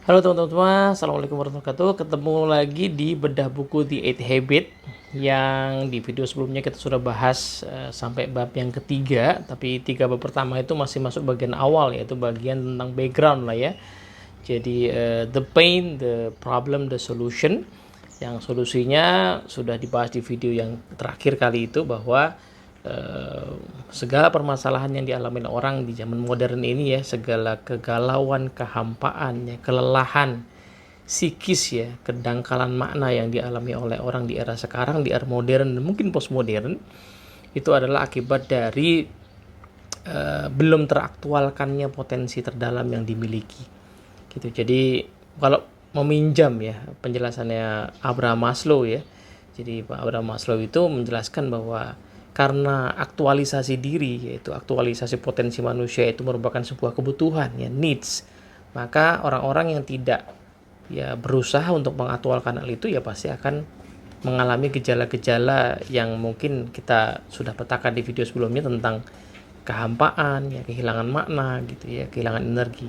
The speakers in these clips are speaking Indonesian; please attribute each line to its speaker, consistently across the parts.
Speaker 1: Halo teman-teman semua, Assalamualaikum warahmatullahi wabarakatuh. Ketemu lagi di bedah buku The Eight Habit, yang di video sebelumnya kita sudah bahas sampai bab yang ketiga. Tapi 3 bab pertama itu masih masuk bagian awal, yaitu bagian tentang background lah ya. Jadi the pain, the problem, the solution. Yang solusinya sudah dibahas di video yang terakhir kali itu, bahwa segala permasalahan yang dialami orang di zaman modern ini ya, segala kegalauan, kehampaan ya, kelelahan psikis ya, kedangkalan makna yang dialami oleh orang di era sekarang, di era modern dan mungkin postmodern, itu adalah akibat dari belum teraktualkannya potensi terdalam yang dimiliki gitu. Jadi kalau meminjam ya penjelasannya Abraham Maslow ya, jadi Pak Abraham Maslow itu menjelaskan bahwa karena aktualisasi diri, yaitu aktualisasi potensi manusia, itu merupakan sebuah kebutuhan ya, needs, maka orang-orang yang tidak ya berusaha untuk mengaktualkan hal itu ya pasti akan mengalami gejala-gejala yang mungkin kita sudah petakan di video sebelumnya, tentang kehampaan ya, kehilangan makna gitu ya, kehilangan energi.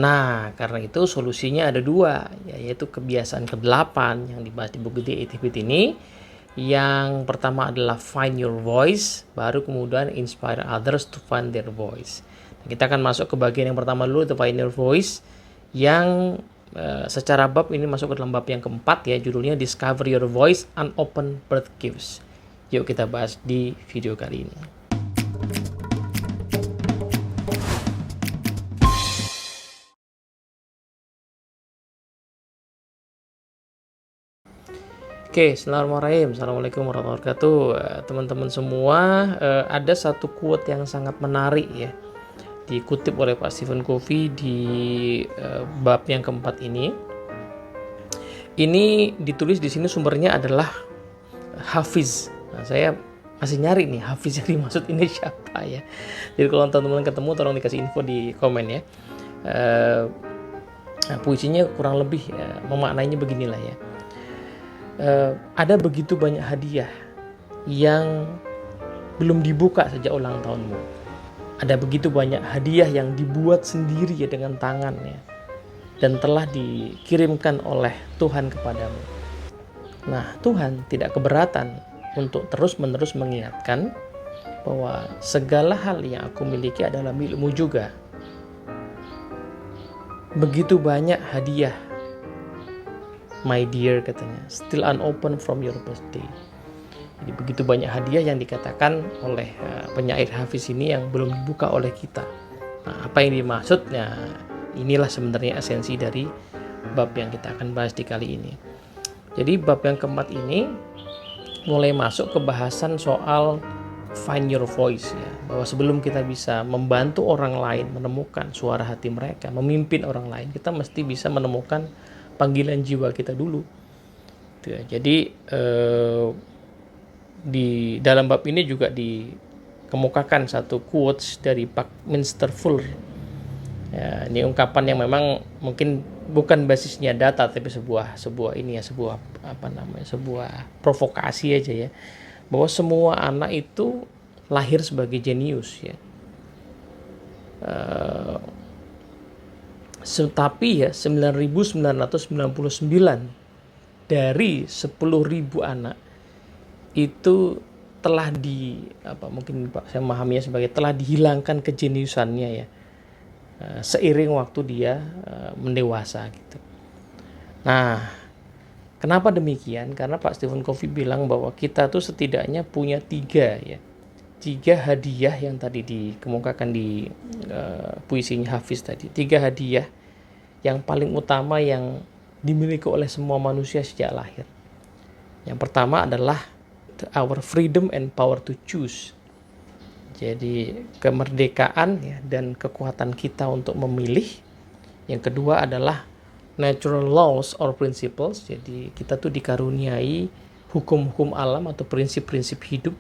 Speaker 1: Nah, karena itu solusinya ada dua, yaitu kebiasaan ke-8 yang dibahas di buku The Eight Habits ini. Yang pertama adalah find your voice, baru kemudian inspire others to find their voice. Nah, kita akan masuk ke bagian yang pertama dulu, itu find your voice, yang secara bab ini masuk ke dalam bab yang keempat ya, judulnya Discover Your Voice, Unopened Birth Gifts. Yuk kita bahas di video kali ini. Oke, Bismillahirrahmanirrahim. Assalamualaikum warahmatullahi wabarakatuh. Teman-teman semua, ada satu quote yang sangat menarik ya, dikutip oleh Pak Stephen Covey di bab yang keempat ini. Ini ditulis di sini, sumbernya adalah Hafiz. Nah, saya masih nyari nih Hafiz yang dimaksud ini siapa ya. Jadi kalau teman-teman ketemu, tolong dikasih info di komen ya. Puisinya kurang lebih memaknainya beginilah ya. Ada begitu banyak hadiah yang belum dibuka sejak ulang tahunmu. Ada begitu banyak hadiah yang dibuat sendiri ya dengan tangannya, dan telah dikirimkan oleh Tuhan kepadamu. Nah, Tuhan tidak keberatan untuk terus-menerus mengingatkan bahwa segala hal yang aku miliki adalah milikmu juga. Begitu banyak hadiah, my dear, katanya, still unopened from your birthday. Jadi begitu banyak hadiah yang dikatakan oleh penyair Hafiz ini yang belum dibuka oleh kita. Nah, apa yang dimaksudnya? Inilah sebenarnya esensi dari bab yang kita akan bahas di kali ini. Jadi bab yang keempat ini mulai masuk ke bahasan soal find your voice ya, bahwa sebelum kita bisa membantu orang lain menemukan suara hati mereka, memimpin orang lain, kita mesti bisa menemukan panggilan jiwa kita dulu. Jadi di dalam bab ini juga dikemukakan satu quotes dari Buckminster Fuller. Ya, ini ungkapan yang memang mungkin bukan basisnya data, tapi sebuah provokasi aja ya, bahwa semua anak itu lahir sebagai jenius ya. Tapi ya 9.999 dari 10.000 anak itu telah mungkin Pak saya memahaminya sebagai telah dihilangkan kejeniusannya ya, seiring waktu dia mendewasa gitu. Nah, kenapa demikian? Karena Pak Stephen Covey bilang bahwa kita tuh setidaknya punya 3 hadiah yang tadi dikemukakan di puisinya Hafiz tadi. 3 hadiah yang paling utama yang dimiliki oleh semua manusia sejak lahir. Yang pertama adalah our freedom and power to choose. Jadi kemerdekaan ya, dan kekuatan kita untuk memilih. Yang kedua adalah natural laws or principles. Jadi kita tuh dikaruniai hukum-hukum alam atau prinsip-prinsip hidup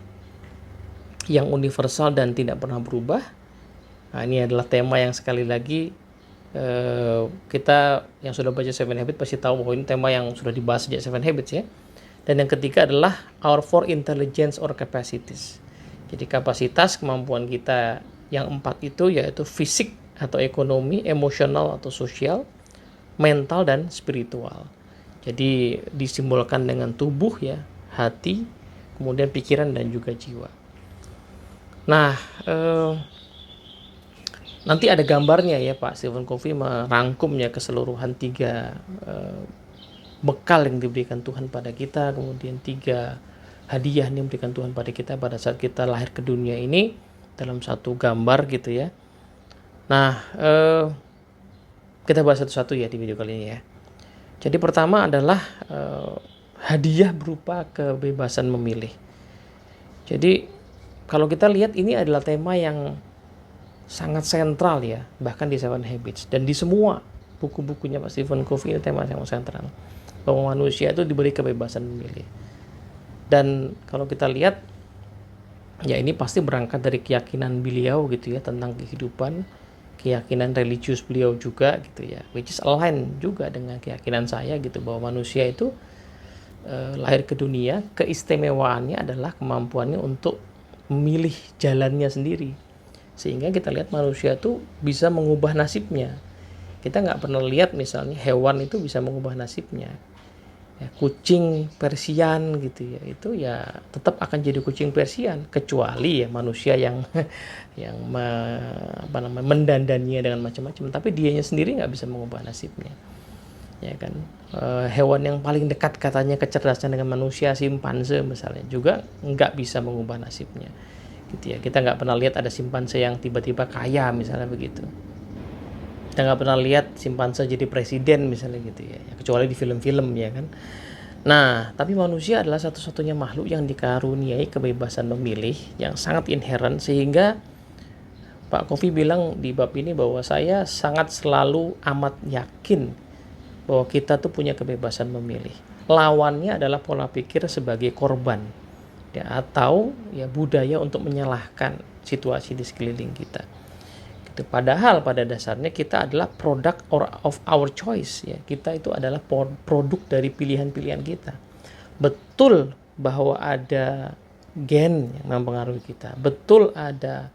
Speaker 1: yang universal dan tidak pernah berubah. Nah, ini adalah tema yang sekali lagi kita yang sudah baca Seven Habits pasti tahu bahwa ini tema yang sudah dibahas sejak Seven Habits ya. Dan yang ketiga adalah our 4 intelligence or capacities. Jadi kapasitas, kemampuan kita yang 4 itu, yaitu fisik atau ekonomi, emosional atau sosial, mental dan spiritual. Jadi disimbolkan dengan tubuh ya, hati, kemudian pikiran dan juga jiwa. Nah, nanti ada gambarnya ya, Pak Stephen Covey merangkumnya keseluruhan 3 bekal yang diberikan Tuhan pada kita, kemudian 3 hadiah yang diberikan Tuhan pada kita pada saat kita lahir ke dunia ini dalam satu gambar gitu ya. Nah, kita bahas satu-satu ya di video kali ini ya. Jadi pertama adalah hadiah berupa kebebasan memilih. Jadi kalau kita lihat ini adalah tema yang sangat sentral ya, bahkan di Seven Habits dan di semua buku-bukunya Pak Stephen Covey, ini tema yang sentral bahwa manusia itu diberi kebebasan memilih. Dan kalau kita lihat ya ini pasti berangkat dari keyakinan beliau gitu ya tentang kehidupan, keyakinan religius beliau juga gitu ya, which is align juga dengan keyakinan saya gitu, bahwa manusia itu lahir ke dunia, keistimewaannya adalah kemampuannya untuk memilih jalannya sendiri. Sehingga kita lihat manusia itu bisa mengubah nasibnya. Kita nggak pernah lihat misalnya hewan itu bisa mengubah nasibnya. Ya, kucing Persian gitu ya, itu ya tetap akan jadi kucing Persian, kecuali ya manusia yang mendandaninya dengan macam-macam, tapi dianya sendiri nggak bisa mengubah nasibnya. Ya kan, hewan yang paling dekat katanya kecerdasan dengan manusia, simpanse misalnya, juga nggak bisa mengubah nasibnya gitu ya. Kita nggak pernah lihat ada simpanse yang tiba-tiba kaya misalnya begitu. Kita nggak pernah lihat simpanse jadi presiden misalnya gitu ya, kecuali di film-film ya kan. Nah, tapi manusia adalah satu-satunya makhluk yang dikaruniai kebebasan memilih yang sangat inherent, sehingga Pak Covey bilang di bab ini bahwa saya sangat selalu amat yakin bahwa kita tuh punya kebebasan memilih. Lawannya adalah pola pikir sebagai korban ya, atau ya budaya untuk menyalahkan situasi di sekeliling kita. Gitu. Padahal pada dasarnya kita adalah product of our choice ya. Kita itu adalah produk dari pilihan-pilihan kita. Betul bahwa ada gen yang mempengaruhi kita. Betul ada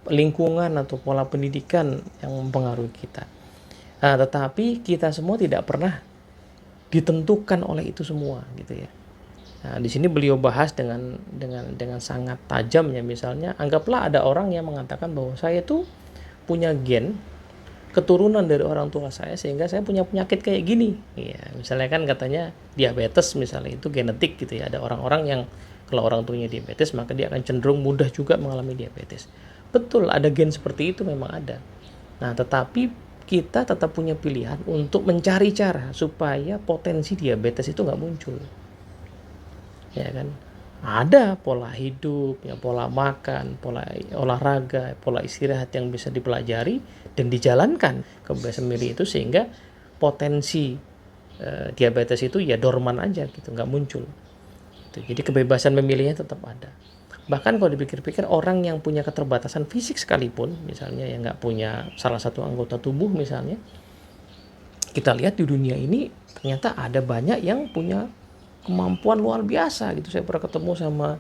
Speaker 1: lingkungan atau pola pendidikan yang mempengaruhi kita. Nah, tetapi kita semua tidak pernah ditentukan oleh itu semua gitu ya. Nah, di sini beliau bahas dengan sangat tajam ya, misalnya anggaplah ada orang yang mengatakan bahwa saya tuh punya gen keturunan dari orang tua saya sehingga saya punya penyakit kayak gini. Ya, misalnya kan katanya diabetes misalnya, itu genetik gitu ya. Ada orang-orang yang kalau orang tuanya diabetes maka dia akan cenderung mudah juga mengalami diabetes. Betul, ada gen seperti itu memang ada. Nah, tetapi kita tetap punya pilihan untuk mencari cara supaya potensi diabetes itu nggak muncul. Ya kan? Ada pola hidup, ya, pola makan, pola olahraga, pola istirahat yang bisa dipelajari dan dijalankan kebiasaan memilih itu, sehingga potensi diabetes itu ya dorman aja gitu, nggak muncul. Jadi kebebasan memilihnya tetap ada. Bahkan kalau dipikir-pikir, orang yang punya keterbatasan fisik sekalipun, misalnya yang nggak punya salah satu anggota tubuh misalnya, kita lihat di dunia ini ternyata ada banyak yang punya kemampuan luar biasa gitu. Saya pernah ketemu sama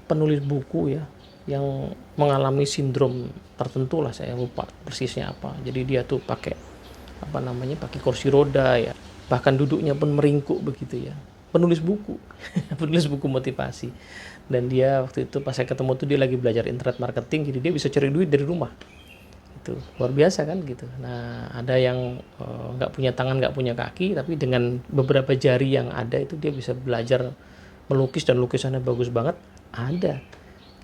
Speaker 1: penulis buku ya, yang mengalami sindrom tertentu lah, saya lupa persisnya apa. Jadi dia tuh pakai pakai kursi roda ya, bahkan duduknya pun meringkuk begitu ya. Penulis buku, penulis buku motivasi. Dan dia waktu itu pas saya ketemu tuh dia lagi belajar internet marketing, jadi dia bisa cari duit dari rumah. Itu luar biasa kan gitu. Nah, ada yang nggak punya tangan, nggak punya kaki, tapi dengan beberapa jari yang ada itu dia bisa belajar melukis dan lukisannya bagus banget. Ada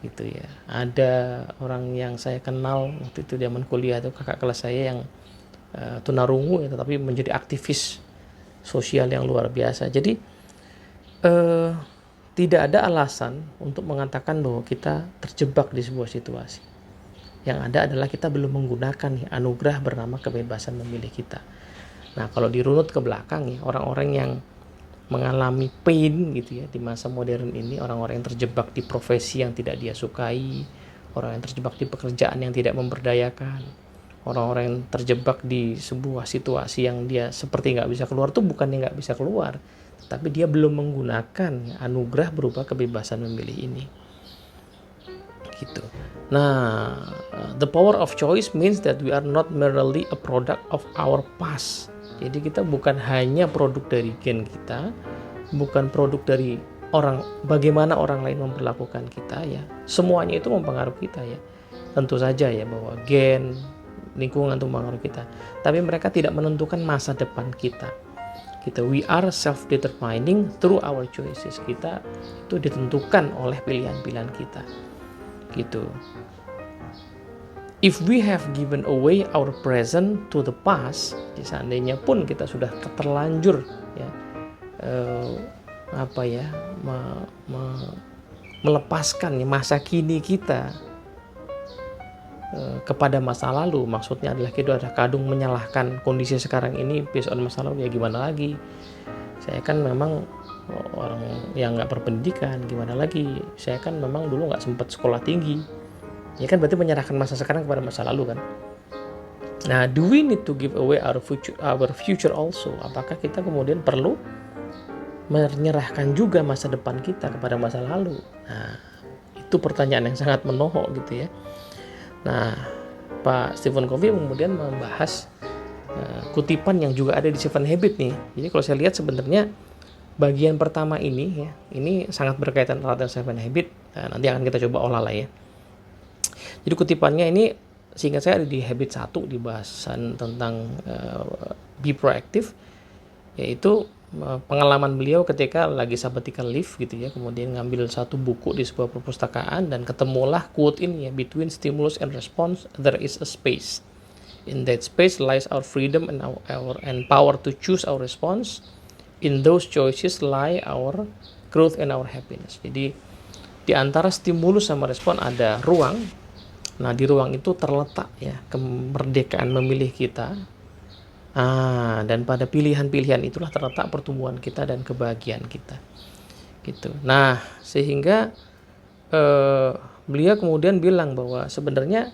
Speaker 1: gitu ya. Ada orang yang saya kenal waktu itu zaman kuliah, itu kakak kelas saya yang tunarungu ya, tetapi menjadi aktivis sosial yang luar biasa. Jadi tidak ada alasan untuk mengatakan bahwa kita terjebak di sebuah situasi. Yang ada adalah kita belum menggunakan anugerah bernama kebebasan memilih kita. Nah, kalau dirunut ke belakang ya, orang-orang yang mengalami pain gitu ya di masa modern ini, orang-orang yang terjebak di profesi yang tidak dia sukai, orang yang terjebak di pekerjaan yang tidak memberdayakan, orang-orang yang terjebak di sebuah situasi yang dia seperti nggak bisa keluar, tuh bukannya nggak bisa keluar, tapi dia belum menggunakan anugerah berupa kebebasan memilih ini gitu. Nah, the power of choice means that we are not merely a product of our past, Jadi kita bukan hanya produk dari gen kita, bukan produk dari bagaimana orang lain memperlakukan kita ya. Semuanya itu mempengaruhi kita ya. Tentu saja ya bahwa gen, lingkungan itu mempengaruhi kita. Tapi mereka tidak menentukan masa depan kita. We are self-determining through our choices. Kita itu ditentukan oleh pilihan-pilihan kita. Gitu. If we have given away our present to the past, seandainya pun kita sudah terlanjur ya melepaskan masa kini kita kepada masa lalu, maksudnya adalah kita ada kadung menyalahkan kondisi sekarang ini based on masa lalu, ya gimana lagi, saya kan memang orang yang nggak berpendidikan, gimana lagi, saya kan memang dulu nggak sempat sekolah tinggi, ya kan berarti menyerahkan masa sekarang kepada masa lalu kan. Nah, do we need to give away our future also? Apakah kita kemudian perlu menyerahkan juga masa depan kita kepada masa lalu? Nah, itu pertanyaan yang sangat menohok gitu ya. Nah, Pak Stephen Covey kemudian membahas kutipan yang juga ada di Seven Habits nih. Jadi kalau saya lihat sebenarnya bagian pertama ini ya, ini sangat berkaitan erat dengan Seven Habits. Nah, nanti akan kita coba olah lah ya. Jadi kutipannya ini seingat saya ada di habit 1 di bahasan tentang be proactive, yaitu pengalaman beliau ketika lagi sabbatical leave gitu ya, kemudian ngambil satu buku di sebuah perpustakaan dan ketemulah quote ini ya, between stimulus and response there is a space, in that space lies our freedom and our power to choose our response, in those choices lie our growth and our happiness. Jadi di antara stimulus sama respon ada ruang. Nah, di ruang itu terletak ya kemerdekaan memilih kita. Dan pada pilihan-pilihan itulah terletak pertumbuhan kita dan kebahagiaan kita. Gitu. Nah, sehingga beliau kemudian bilang bahwa sebenarnya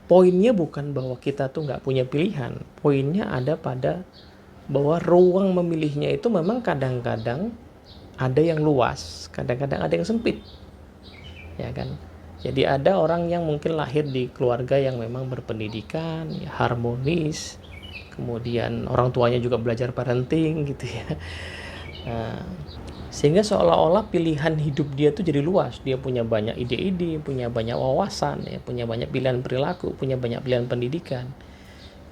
Speaker 1: poinnya bukan bahwa kita tuh nggak punya pilihan. Poinnya ada pada bahwa ruang memilihnya itu memang kadang-kadang ada yang luas, kadang-kadang ada yang sempit. Ya kan? Jadi ada orang yang mungkin lahir di keluarga yang memang berpendidikan, ya, harmonis, kemudian orang tuanya juga belajar parenting gitu ya. Nah, sehingga seolah-olah pilihan hidup dia tuh jadi luas. Dia punya banyak ide-ide, punya banyak wawasan, ya, punya banyak pilihan perilaku, punya banyak pilihan pendidikan.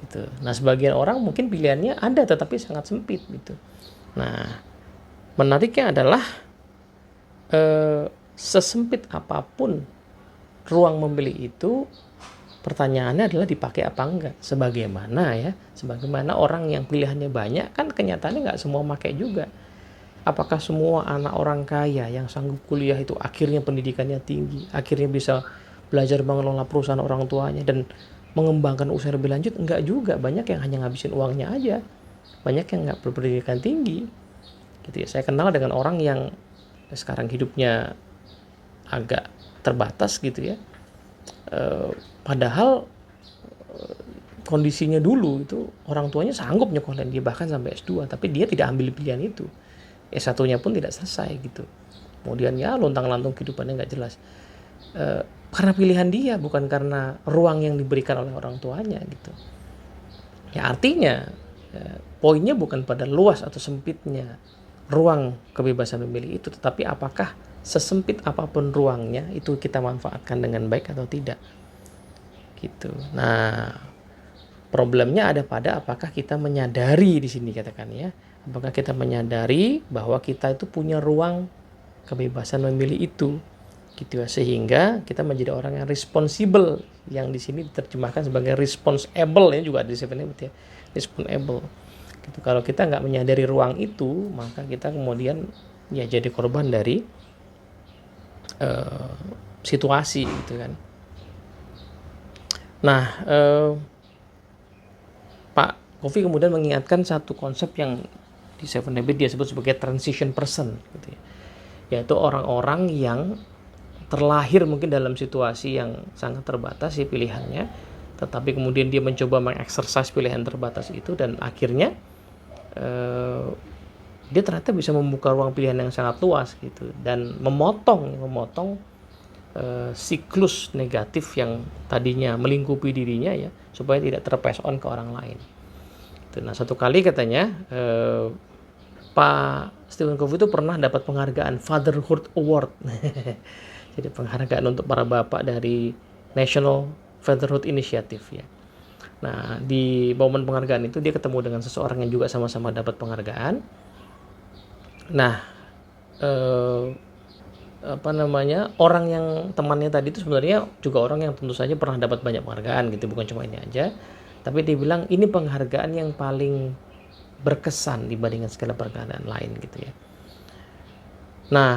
Speaker 1: Gitu. Nah, sebagian orang mungkin pilihannya ada tetapi sangat sempit gitu. Nah, menariknya adalah sesempit apapun ruang memilih itu, pertanyaannya adalah dipakai apa enggak. Sebagaimana orang yang pilihannya banyak kan kenyataannya enggak semua pakai juga. Apakah semua anak orang kaya yang sanggup kuliah itu akhirnya pendidikannya tinggi, akhirnya bisa belajar mengelola perusahaan orang tuanya dan mengembangkan usaha lebih lanjut? Enggak juga, banyak yang hanya ngabisin uangnya aja, banyak yang enggak berpendidikan tinggi gitu ya. Saya kenal dengan orang yang sekarang hidupnya agak terbatas gitu ya, padahal kondisinya dulu itu orang tuanya sanggup nyekolahin dia bahkan sampai S2, tapi dia tidak ambil pilihan itu, S1-nya pun tidak selesai gitu, kemudian ya lontang-lantung kehidupannya nggak jelas, karena pilihan dia, bukan karena ruang yang diberikan oleh orang tuanya gitu ya. Artinya poinnya bukan pada luas atau sempitnya ruang kebebasan memilih itu, tetapi apakah sesempit apapun ruangnya itu kita manfaatkan dengan baik atau tidak gitu. Nah, problemnya ada pada apakah kita menyadari di sini, katakan ya, apakah kita menyadari bahwa kita itu punya ruang kebebasan memilih itu gitu ya, sehingga kita menjadi orang yang responsible, yang di sini diterjemahkan sebagai responsible ya, juga ada di Seven Habits ya, responsible gitu. Kalau kita nggak menyadari ruang itu, maka kita kemudian ya jadi korban dari situasi gitu kan. Nah, Pak Covey kemudian mengingatkan satu konsep yang di Seven Habits dia sebut sebagai transition person gitu ya, yaitu orang-orang yang terlahir mungkin dalam situasi yang sangat terbatas pilihannya, tetapi kemudian dia mencoba mengeksersis pilihan terbatas itu dan akhirnya dia ternyata bisa membuka ruang pilihan yang sangat luas gitu, dan memotong siklus negatif yang tadinya melingkupi dirinya ya, supaya tidak terpass on ke orang lain Nah, satu kali katanya Pak Stephen Covey itu pernah dapat penghargaan Fatherhood Award. Jadi penghargaan untuk para bapak dari National Fatherhood Initiative ya. Nah, di momen penghargaan itu dia ketemu dengan seseorang yang juga sama-sama dapat penghargaan. Nah, orang yang temannya tadi itu sebenarnya juga orang yang tentu saja pernah dapat banyak penghargaan gitu, bukan cuma ini aja. Tapi dia bilang ini penghargaan yang paling berkesan dibandingkan segala penghargaan lain gitu ya. Nah,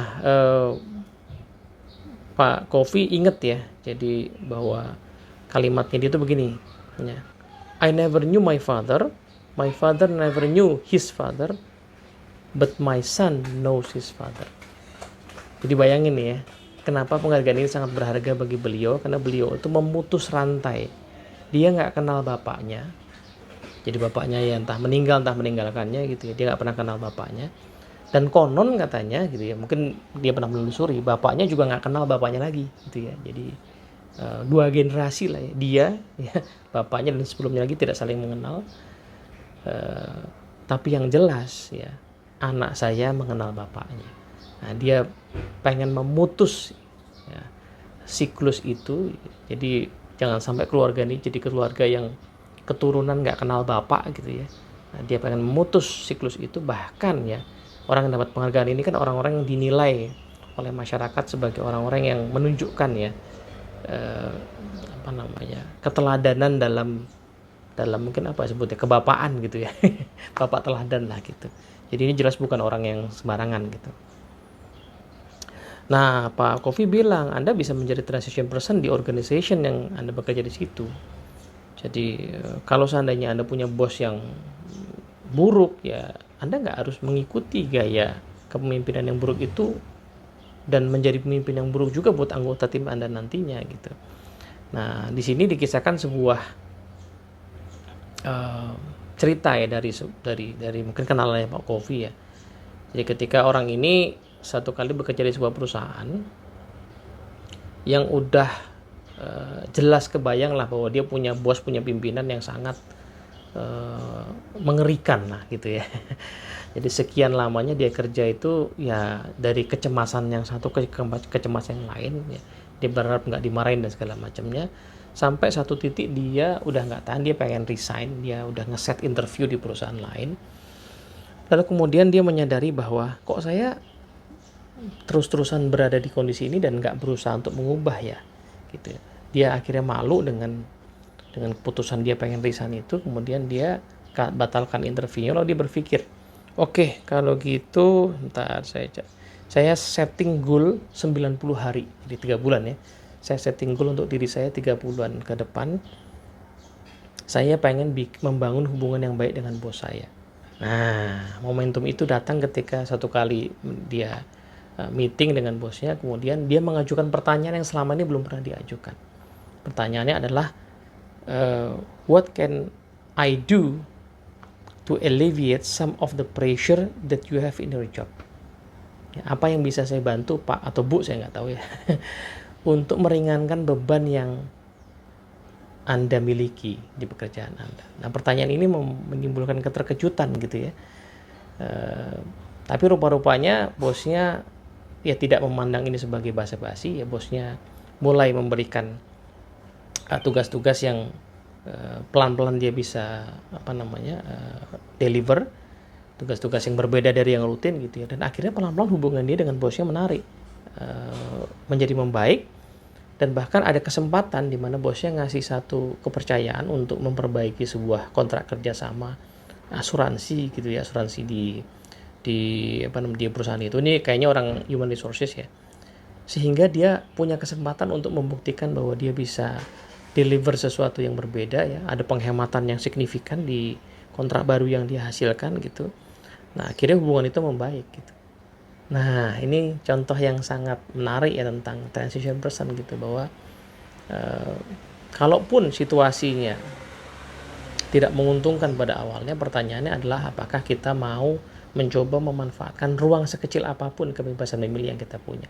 Speaker 1: Pak Covey inget ya, jadi bahwa kalimatnya dia itu begini ya. I never knew my father never knew his father, but my son knows his father. Jadi bayangin ya, kenapa penghargaan ini sangat berharga bagi beliau, karena beliau itu memutus rantai. Dia nggak kenal bapaknya, jadi bapaknya ya entah meninggal entah meninggalkannya gitu ya, dia nggak pernah kenal bapaknya. Dan konon katanya gitu ya, mungkin dia pernah menelusuri, bapaknya juga nggak kenal bapaknya lagi gitu ya. Jadi 2 generasi lah ya, dia ya, bapaknya dan sebelumnya lagi tidak saling mengenal. Tapi yang jelas ya, anak saya mengenal bapaknya. Nah, dia pengen memutus ya, siklus itu. Jadi jangan sampai keluarga ini jadi keluarga yang keturunan nggak kenal bapak gitu ya. Nah, dia pengen memutus siklus itu. Bahkan ya, orang yang dapat penghargaan ini kan orang-orang yang dinilai oleh masyarakat sebagai orang-orang yang menunjukkan ya keteladanan dalam mungkin sebutnya kebapaan gitu ya. Bapak teladan lah gitu. Jadi ini jelas bukan orang yang sembarangan gitu. Nah, Pak Covey bilang Anda bisa menjadi transition person di organization yang Anda bekerja di situ. Jadi kalau seandainya Anda punya bos yang buruk ya, Anda nggak harus mengikuti gaya kepemimpinan yang buruk itu dan menjadi pemimpin yang buruk juga buat anggota tim Anda nantinya gitu. Nah, di sini dikisahkan sebuah cerita ya dari mungkin kenalannya Pak Covey ya. Jadi ketika orang ini satu kali bekerja di sebuah perusahaan yang udah jelas kebayang lah bahwa dia punya bos, punya pimpinan yang sangat mengerikan lah gitu ya. Jadi sekian lamanya dia kerja itu ya dari kecemasan yang satu ke kecemasan yang lain ya. Dia berharap nggak dimarahin dan segala macamnya. Sampai satu titik dia udah nggak tahan, dia pengen resign, dia udah ngeset interview di perusahaan lain. Lalu kemudian dia menyadari bahwa kok saya terus-terusan berada di kondisi ini dan nggak berusaha untuk mengubah ya gitu. Dia akhirnya malu dengan keputusan dia pengen resign itu. Kemudian dia batalkan interviewnya. Lalu dia berpikir, oke, kalau gitu ntar saya setting goal 90 hari, jadi 3 bulan ya. Saya setting goal untuk diri saya 3 bulan ke depan. Saya pengen membangun hubungan yang baik dengan bos saya. Nah, momentum itu datang ketika satu kali dia meeting dengan bosnya. Kemudian dia mengajukan pertanyaan yang selama ini belum pernah diajukan. Pertanyaannya adalah, what can I do to alleviate some of the pressure that you have in your job? Ya, apa yang bisa saya bantu Pak atau Bu, saya nggak tahu ya, untuk meringankan beban yang Anda miliki di pekerjaan Anda. Nah, pertanyaan ini menimbulkan keterkejutan gitu ya. Tapi rupa-rupanya bosnya ya tidak memandang ini sebagai basa-basi ya. Bosnya mulai memberikan tugas-tugas yang pelan-pelan dia bisa deliver, tugas-tugas yang berbeda dari yang rutin gitu ya. Dan akhirnya pelan-pelan hubungan dia dengan bosnya menarik, menjadi membaik. Dan bahkan ada kesempatan di mana bosnya ngasih satu kepercayaan untuk memperbaiki sebuah kontrak kerjasama asuransi gitu ya, asuransi di perusahaan itu. Ini kayaknya orang human resources ya. Sehingga dia punya kesempatan untuk membuktikan bahwa dia bisa deliver sesuatu yang berbeda ya. Ada penghematan yang signifikan di kontrak baru yang dia hasilkan gitu. Nah, akhirnya hubungan itu membaik gitu. Nah, ini contoh yang sangat menarik ya tentang transition person gitu, bahwa kalaupun situasinya tidak menguntungkan pada awalnya, pertanyaannya adalah apakah kita mau mencoba memanfaatkan ruang sekecil apapun kebebasan memilih yang kita punya.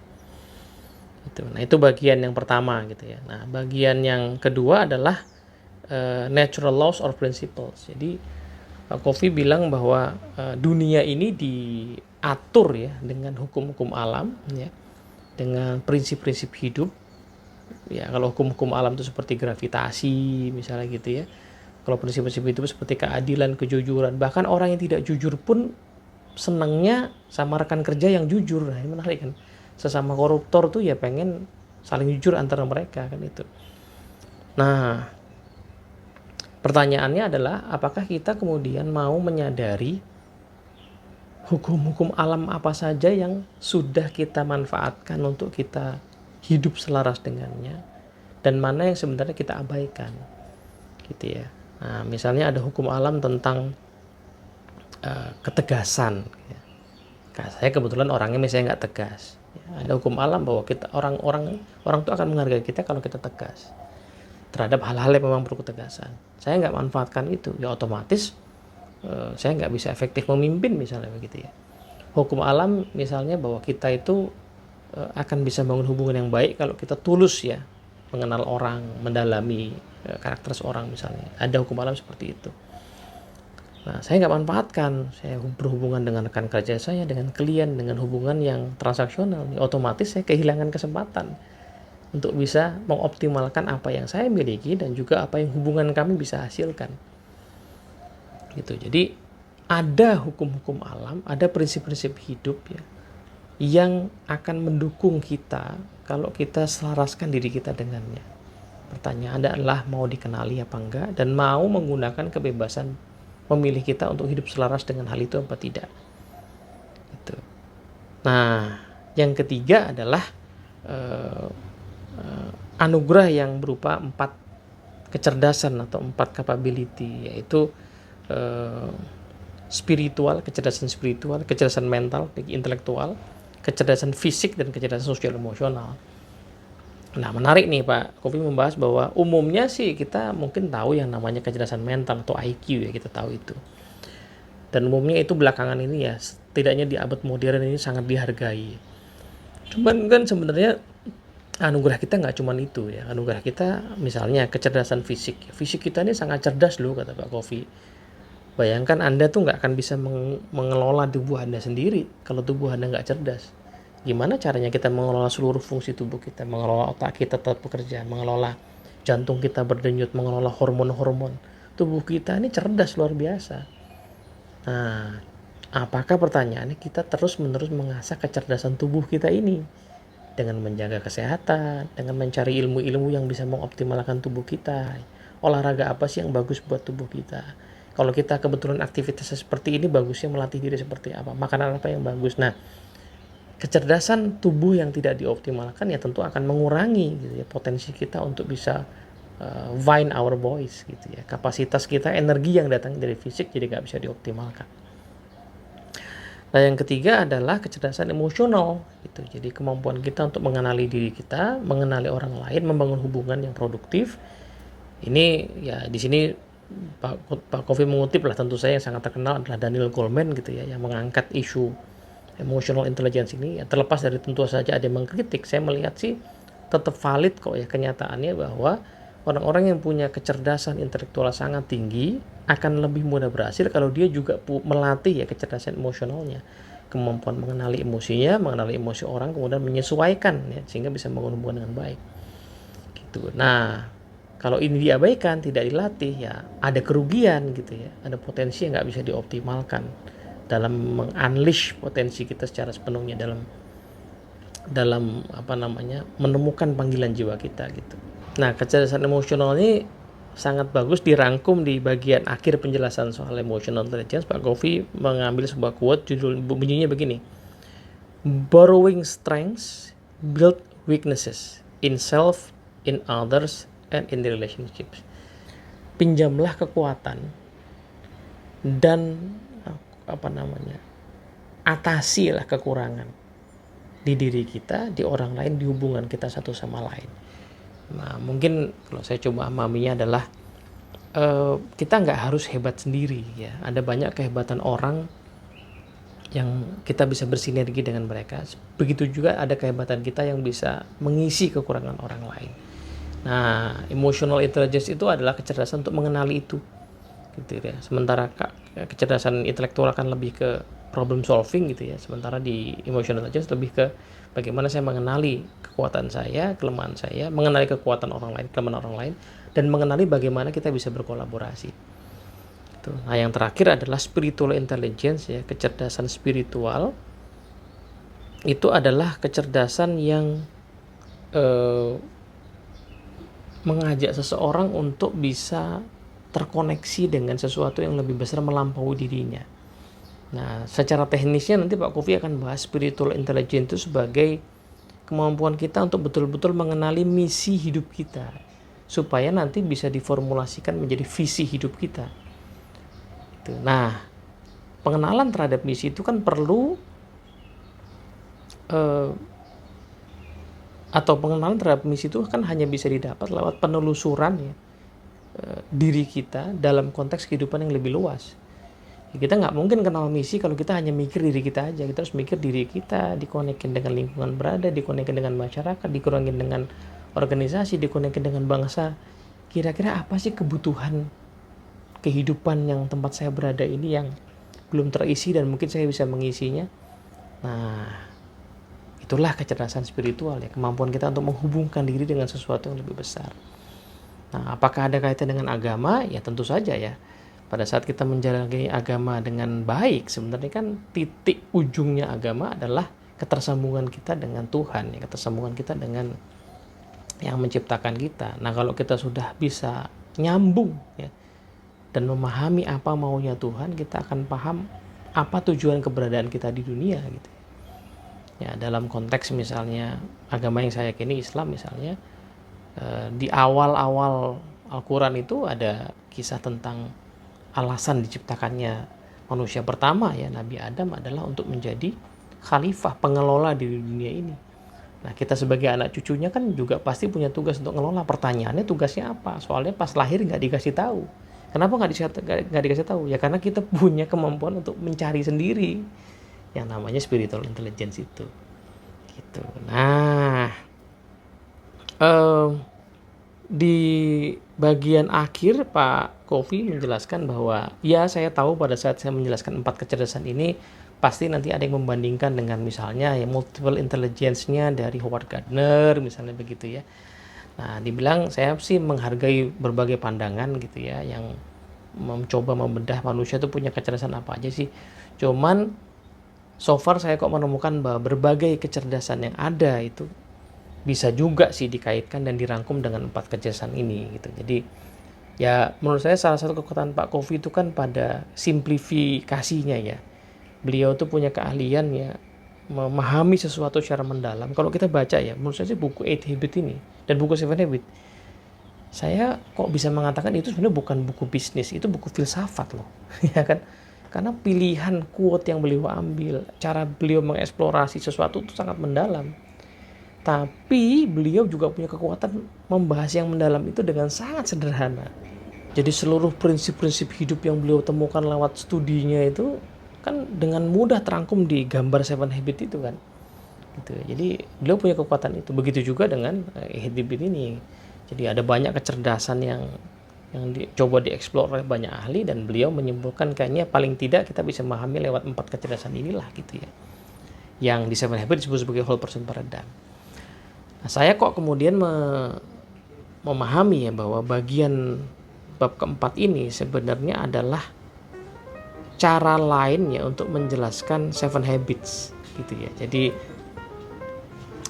Speaker 1: Nah, itu bagian yang pertama gitu ya. Nah, bagian yang kedua adalah natural laws or principles. Jadi Pak Kofi bilang bahwa dunia ini diatur ya dengan hukum-hukum alam ya, dengan prinsip-prinsip hidup. Ya, kalau hukum-hukum alam itu seperti gravitasi misalnya gitu ya. Kalau prinsip-prinsip hidup seperti keadilan, kejujuran, bahkan orang yang tidak jujur pun senangnya sama rekan kerja yang jujur. Nah, ini menarik kan. Sesama koruptor tuh ya pengen saling jujur antara mereka kan itu. Nah, pertanyaannya adalah apakah kita kemudian mau menyadari hukum-hukum alam apa saja yang sudah kita manfaatkan untuk kita hidup selaras dengannya, dan mana yang sebenarnya kita abaikan gitu ya. Nah, misalnya ada hukum alam tentang ketegasan ya. Saya kebetulan orangnya misalnya nggak tegas ya. Ada hukum alam bahwa kita orang itu akan menghargai kita kalau kita tegas terhadap hal-hal yang memang perlu ketegasan. Saya nggak manfaatkan itu, ya otomatis saya nggak bisa efektif memimpin misalnya begitu ya. Hukum alam misalnya bahwa kita itu akan bisa bangun hubungan yang baik kalau kita tulus ya mengenal orang, mendalami karakter seorang misalnya. Ada hukum alam seperti itu. Nah, saya nggak manfaatkan. Saya berhubungan dengan rekan kerja saya, dengan klien, dengan hubungan yang transaksional. Otomatis saya kehilangan kesempatan untuk bisa mengoptimalkan apa yang saya miliki dan juga apa yang hubungan kami bisa hasilkan. Gitu. Jadi ada hukum-hukum alam, ada prinsip-prinsip hidup ya yang akan mendukung kita kalau kita selaraskan diri kita dengannya. Pertanyaan adalah mau dikenali apa enggak, dan mau menggunakan kebebasan memilih kita untuk hidup selaras dengan hal itu apa tidak. Gitu. Nah, yang ketiga adalah anugerah yang berupa 4 kecerdasan atau 4 capability, yaitu spiritual, kecerdasan spiritual, kecerdasan mental, intelektual, kecerdasan fisik, dan kecerdasan sosial emosional. Nah, menarik nih Pak Kofi membahas bahwa umumnya sih kita mungkin tahu yang namanya kecerdasan mental atau IQ ya, kita tahu itu. Dan umumnya itu belakangan ini ya, setidaknya di abad modern ini sangat dihargai. Cuman kan sebenarnya anugerah kita nggak cuma itu ya. Anugerah kita misalnya kecerdasan fisik. Fisik kita ini sangat cerdas loh kata Pak Kofi. Bayangkan Anda tuh nggak akan bisa mengelola tubuh Anda sendiri kalau tubuh Anda nggak cerdas. Gimana caranya kita mengelola seluruh fungsi tubuh kita, mengelola otak kita tetap bekerja, mengelola jantung kita berdenyut, mengelola hormon-hormon. Tubuh kita ini cerdas luar biasa. Nah, apakah pertanyaannya kita terus-menerus mengasah kecerdasan tubuh kita ini dengan menjaga kesehatan, dengan mencari ilmu-ilmu yang bisa mengoptimalkan tubuh kita. Olahraga apa sih yang bagus buat tubuh kita? Kalau kita kebetulan aktivitasnya seperti ini, bagusnya melatih diri seperti apa? Makanan apa yang bagus? Nah, kecerdasan tubuh yang tidak dioptimalkan ya tentu akan mengurangi gitu ya, potensi kita untuk bisa find our voice gitu ya. Kapasitas kita, energi yang datang dari fisik jadi nggak bisa dioptimalkan. Nah, yang ketiga adalah kecerdasan emosional gitu. Jadi kemampuan kita untuk mengenali diri kita, mengenali orang lain, membangun hubungan yang produktif. Ini ya di sini Pak Kofi mengutip lah, tentu saya yang sangat terkenal adalah Daniel Goleman gitu ya, yang mengangkat isu emotional intelligence ini. Ya, terlepas dari tentu saja ada yang mengkritik, saya melihat sih tetap valid kok ya kenyataannya bahwa orang-orang yang punya kecerdasan intelektual sangat tinggi akan lebih mudah berhasil kalau dia juga melatih ya kecerdasan emosionalnya, kemampuan mengenali emosinya, mengenali emosi orang, kemudian menyesuaikan ya, sehingga bisa membangun hubungan dengan baik gitu. Nah, kalau ini diabaikan, tidak dilatih ya ada kerugian gitu ya, ada potensi yang nggak bisa dioptimalkan dalam meng-unleash potensi kita secara sepenuhnya dalam menemukan panggilan jiwa kita gitu. Nah, kecerdasan emosional ini sangat bagus dirangkum di bagian akhir penjelasan soal emotional intelligence. Pak Kofi mengambil sebuah quote, bunyinya begini: borrowing strengths, build weaknesses in self, in others, and in the relationships. Pinjamlah kekuatan dan atasilah kekurangan di diri kita, di orang lain, di hubungan kita satu sama lain. Nah, mungkin kalau saya coba memahaminya adalah kita nggak harus hebat sendiri ya. Ada banyak kehebatan orang yang kita bisa bersinergi dengan mereka. Begitu juga ada kehebatan kita yang bisa mengisi kekurangan orang lain. Nah, emotional intelligence itu adalah kecerdasan untuk mengenali itu, gitu ya. Sementara kecerdasan intelektual kan lebih ke problem solving gitu ya. Sementara di emotional intelligence lebih ke bagaimana saya mengenali kekuatan saya, kelemahan saya, mengenali kekuatan orang lain, kelemahan orang lain, dan mengenali bagaimana kita bisa berkolaborasi. Nah, yang terakhir adalah spiritual intelligence ya, kecerdasan spiritual. Itu adalah kecerdasan yang mengajak seseorang untuk bisa terkoneksi dengan sesuatu yang lebih besar melampaui dirinya. Nah, secara teknisnya nanti Pak Kofi akan bahas spiritual intelligence itu sebagai kemampuan kita untuk betul-betul mengenali misi hidup kita, supaya nanti bisa diformulasikan menjadi visi hidup kita. Nah, pengenalan terhadap misi itu kan perlu atau pengenalan terhadap misi itu kan hanya bisa didapat lewat penelusuran ya, diri kita dalam konteks kehidupan yang lebih luas. Kita nggak mungkin kenal misi kalau kita hanya mikir diri kita aja. Kita harus mikir diri kita, dikonekin dengan lingkungan berada, dikonekin dengan masyarakat, dikonekin dengan organisasi, dikonekin dengan bangsa. Kira-kira apa sih kebutuhan kehidupan yang tempat saya berada ini yang belum terisi dan mungkin saya bisa mengisinya. Nah, itulah kecerdasan spiritual ya, kemampuan kita untuk menghubungkan diri dengan sesuatu yang lebih besar. Nah, apakah ada kaitan dengan agama? Ya tentu saja ya. Pada saat kita menjalani agama dengan baik, sebenarnya kan titik ujungnya agama adalah ketersambungan kita dengan Tuhan, ya, ketersambungan kita dengan yang menciptakan kita. Nah, kalau kita sudah bisa nyambung ya, dan memahami apa maunya Tuhan, kita akan paham apa tujuan keberadaan kita di dunia gitu. Ya, dalam konteks misalnya agama yang saya yakini Islam misalnya, di awal-awal Al-Quran itu ada kisah tentang alasan diciptakannya manusia pertama ya, Nabi Adam adalah untuk menjadi khalifah, pengelola di dunia ini. Nah, kita sebagai anak cucunya kan juga pasti punya tugas untuk ngelola. Pertanyaannya tugasnya apa? Soalnya pas lahir nggak dikasih tahu. Kenapa nggak dikasih tahu? Ya karena kita punya kemampuan untuk mencari sendiri yang namanya spiritual intelligence itu. Gitu. Nah, di bagian akhir Pak Kofi menjelaskan bahwa ya saya tahu pada saat saya menjelaskan 4 kecerdasan ini pasti nanti ada yang membandingkan dengan misalnya ya multiple intelligence-nya dari Howard Gardner misalnya begitu ya. Nah, dibilang saya sih menghargai berbagai pandangan gitu ya yang mencoba membedah manusia itu punya kecerdasan apa aja sih. Cuman so far saya kok menemukan bahwa berbagai kecerdasan yang ada itu bisa juga sih dikaitkan dan dirangkum dengan 4 kecerdasan ini gitu. Jadi ya menurut saya salah satu kekuatan Pak Kofi itu kan pada simplifikasinya ya. Beliau tuh punya keahlian ya memahami sesuatu secara mendalam. Kalau kita baca ya, menurut saya sih buku 8 Habit ini dan buku 7 Habit, saya kok bisa mengatakan itu sebenarnya bukan buku bisnis, itu buku filsafat loh. Ya kan? Karena pilihan quote yang beliau ambil, cara beliau mengeksplorasi sesuatu itu sangat mendalam. Tapi beliau juga punya kekuatan membahas yang mendalam itu dengan sangat sederhana. Jadi seluruh prinsip-prinsip hidup yang beliau temukan lewat studinya itu kan dengan mudah terangkum di gambar 7 Habit itu kan. Gitu. Jadi beliau punya kekuatan itu. Begitu juga dengan Habit ini. Jadi ada banyak kecerdasan yang dicoba dieksplor oleh banyak ahli dan beliau menyimpulkan kayaknya paling tidak kita bisa memahami lewat 4 kecerdasan inilah gitu ya. Yang di 7 Habit disebut sebagai whole person paradigm. Nah, saya kok kemudian memahami ya bahwa bagian bab keempat ini sebenarnya adalah cara lain ya untuk menjelaskan 7 Habits gitu ya. Jadi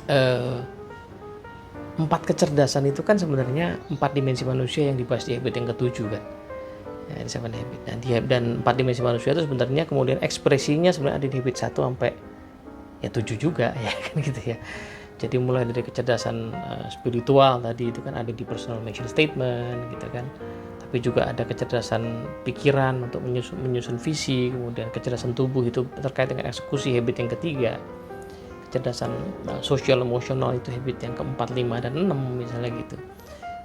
Speaker 1: 4 kecerdasan itu kan sebenarnya 4 dimensi manusia yang dibahas di habit yang ke-7 kan. Ya, di 7 Habit. Dan 4 dimensi manusia itu sebenarnya kemudian ekspresinya sebenarnya ada di habit 1 sampai ya 7 juga ya kan gitu ya. Jadi mulai dari kecerdasan spiritual tadi itu kan ada di personal mission statement gitu kan. Tapi juga ada kecerdasan pikiran untuk menyusun visi, kemudian kecerdasan tubuh itu terkait dengan eksekusi habit yang ketiga. Kecerdasan sosial emosional itu habit yang keempat, 5 dan 6 misalnya gitu.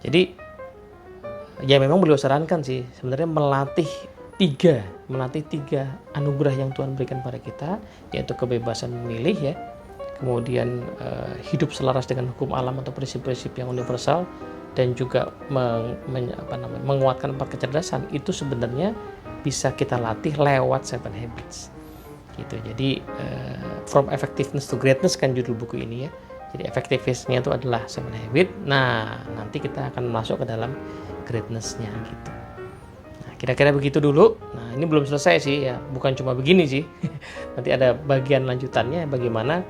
Speaker 1: Jadi ya memang beliau sarankan sih sebenarnya melatih tiga anugerah yang Tuhan berikan pada kita, yaitu kebebasan memilih ya. Kemudian hidup selaras dengan hukum alam atau prinsip-prinsip yang universal dan juga menguatkan 4 kecerdasan itu sebenarnya bisa kita latih lewat 7 Habits gitu. Jadi From Effectiveness to Greatness kan judul buku ini ya. Jadi effectiveness-nya itu adalah 7 Habits. Nah, nanti kita akan masuk ke dalam greatness-nya gitu. Nah, kira-kira begitu dulu. Nah, ini belum selesai sih ya, bukan cuma begini sih. Nanti ada bagian lanjutannya bagaimana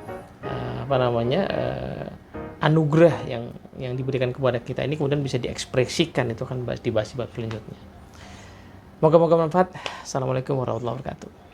Speaker 1: anugerah yang diberikan kepada kita ini kemudian bisa diekspresikan, itu kan dibahas di bab selanjutnya. Moga-moga manfaat. Assalamualaikum warahmatullahi wabarakatuh.